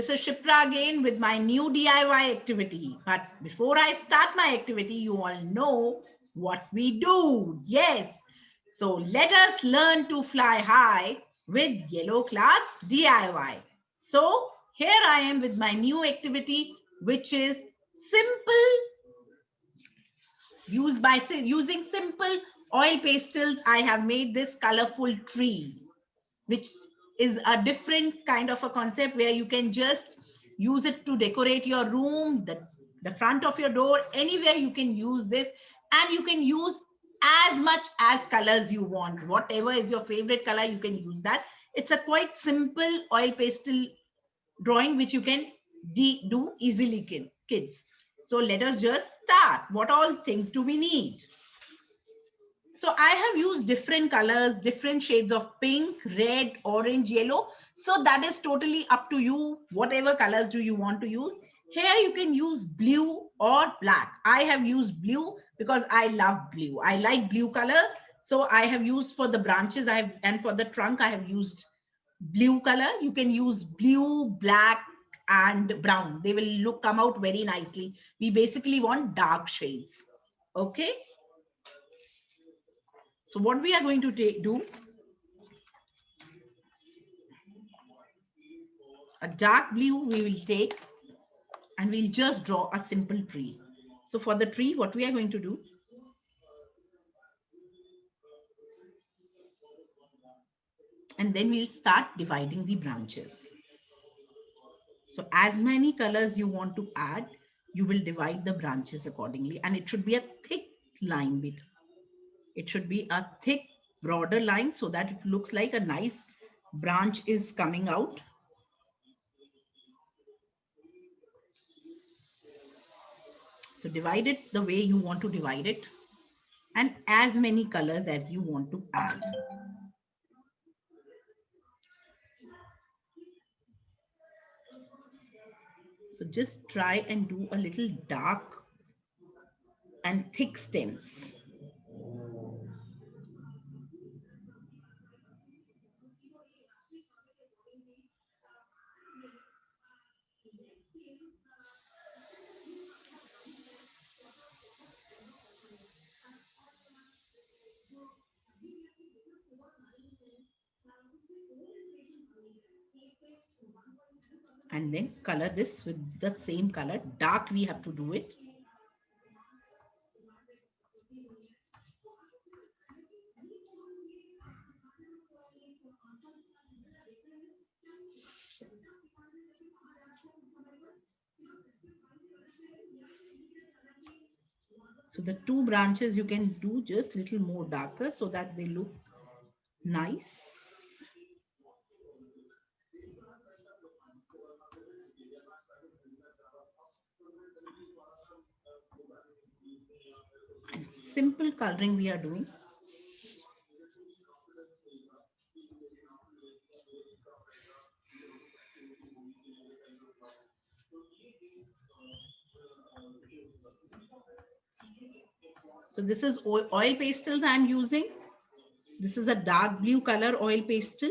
this is Shipra again with my new DIY activity. But before I start my activity, you all know what we do. Yes. So let us learn to fly high with Yellow Class DIY. So here I am with my new activity, which is simple using simple oil pastels. I have made this colorful tree, which is a different kind of a concept where you can just use it to decorate your room, the front of your door, anywhere you can use this, and you can use as much as colors you want. Whatever is your favorite color, you can use that. It's a quite simple oil pastel drawing which you can do easily, kids. So let us just start. What all things do we need? So I have used different colors, different shades of pink, red, orange, yellow. So that is totally up to you. Whatever colors do you want to use. Here you can use blue or black. I have used blue because I love blue. I like blue color. So I have used for the branches and for the trunk, I have used blue color. You can use blue, black, and brown. They will come out very nicely. We basically want dark shades. Okay. So what we are going to do, a dark blue we will take and we'll just draw a simple tree. So for the tree, what we are going to do, and then we'll start dividing the branches. So as many colors you want to add, you will divide the branches accordingly, and it should be a thick line bit. It should be a thick, broader line so that it looks like a nice branch is coming out. So divide it the way you want to divide it, and as many colors as you want to add. So just try and do a little dark and thick stems. And then color this with the same color. Dark we have to do it. So the two branches you can do just little more darker so that they look nice. And simple coloring we are doing. So this is oil pastels I'm using. This is a dark blue color oil pastel.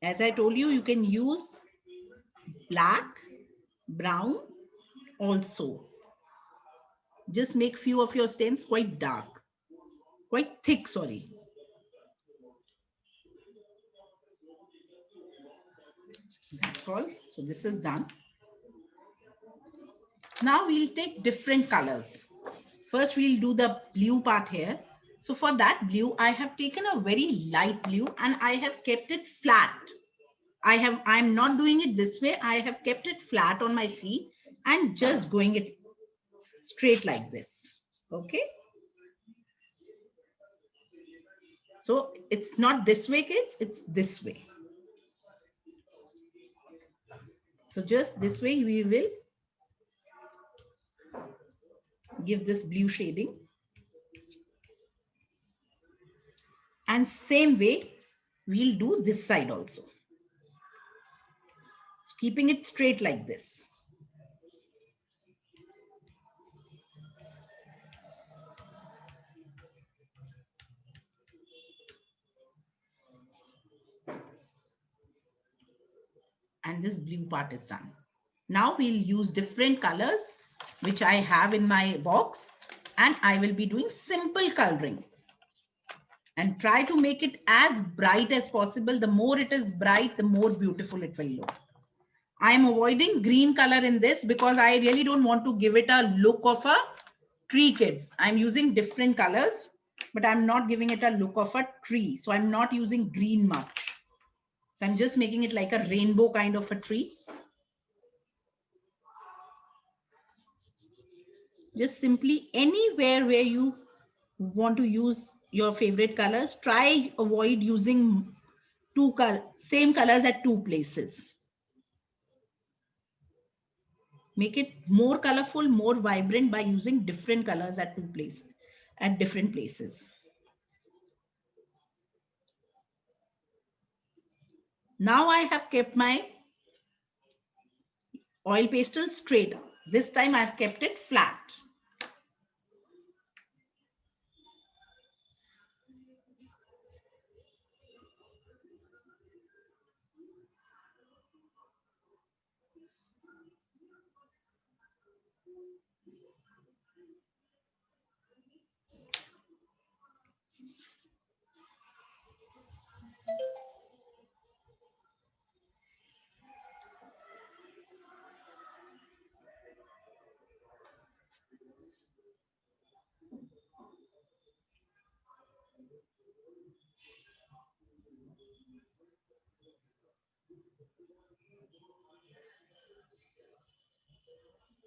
As I told you, you can use black, brown also. Just make few of your stems quite dark, quite thick, sorry. That's all. So this is done. Now we'll take different colors. First, we'll do the blue part here. So for that blue, I have taken a very light blue and I have kept it flat. I'm not doing it this way. I have kept it flat on my sheet and just going it straight like this. Okay. So it's not this way, kids. It's this way. So just this way, we will give this blue shading. And same way, we'll do this side also. So keeping it straight like this. and this blue part is done. Now we'll use different colors which I have in my box, and I will be doing simple coloring and try to make it as bright as possible. The more it is bright, the more beautiful it will look. I am avoiding green color in this because I really don't want to give it a look of a tree, kids. I'm using different colors, but I'm not giving it a look of a tree. So I'm not using green much. So I'm just making it like a rainbow kind of a tree. Just simply anywhere where you want to use your favorite colors, try avoid using same colors at two places. Make it more colorful, more vibrant by using different colors at different places. Now I have kept my oil pastel straight. This time I've kept it flat.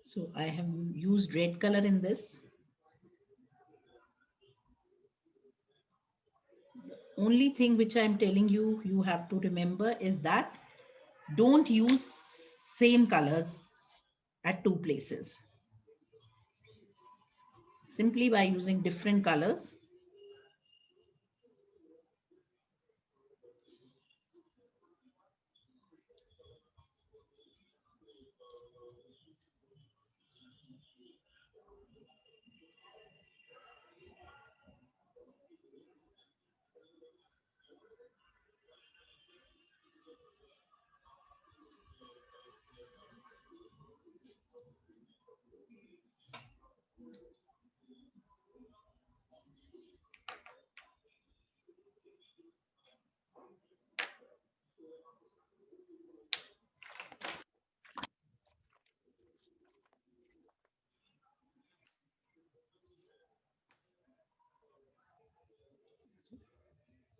So I have used red color in this. Only thing which I'm telling you, you have to remember is that don't use same colors at two places. Simply by using different colors.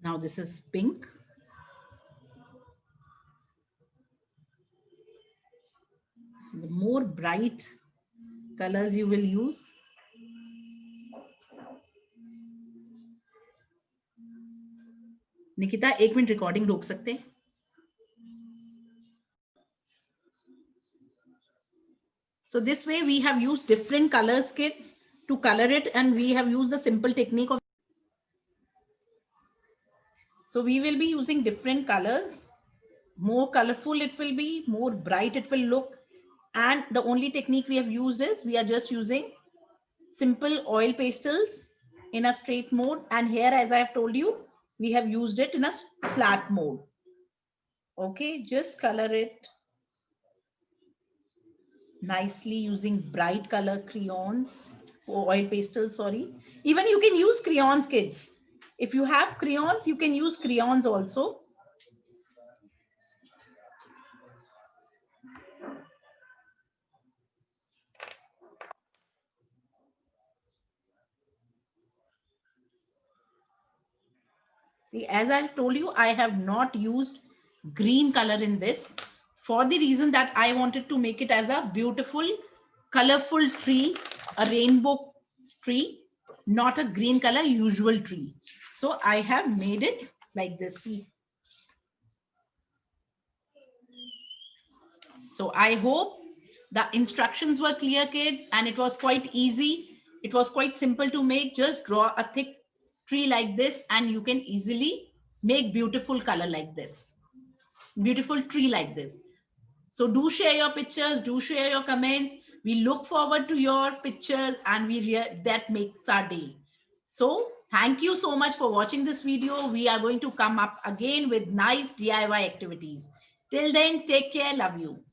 Now this is pink. So the more bright colors you will use, Nikita एक minute recording रोक सकते हैं? So this way we have used different colors, kids, to color it, and we have used the simple technique of. So we will be using different colors. More colorful it will be, more bright it will look. And the only technique we have used is we are just using simple oil pastels in a straight mode. And here, as I have told you, we have used it in a flat mode. Okay, just color it nicely using bright color crayons, oil pastels, sorry. Even you can use crayons, kids. If you have crayons, you can use crayons also. See, as I've told you, I have not used green color in this for the reason that I wanted to make it as a beautiful, colorful tree, a rainbow tree, not a green color usual tree. So I have made it like this. See. So I hope the instructions were clear, kids, and it was quite easy. It was quite simple to make. Just draw a thick tree like this and you can easily make beautiful color like this. Beautiful tree like this. So do share your pictures, do share your comments. We look forward to your pictures and that makes our day. So thank you so much for watching this video. We are going to come up again with nice DIY activities. Till then, take care. Love you.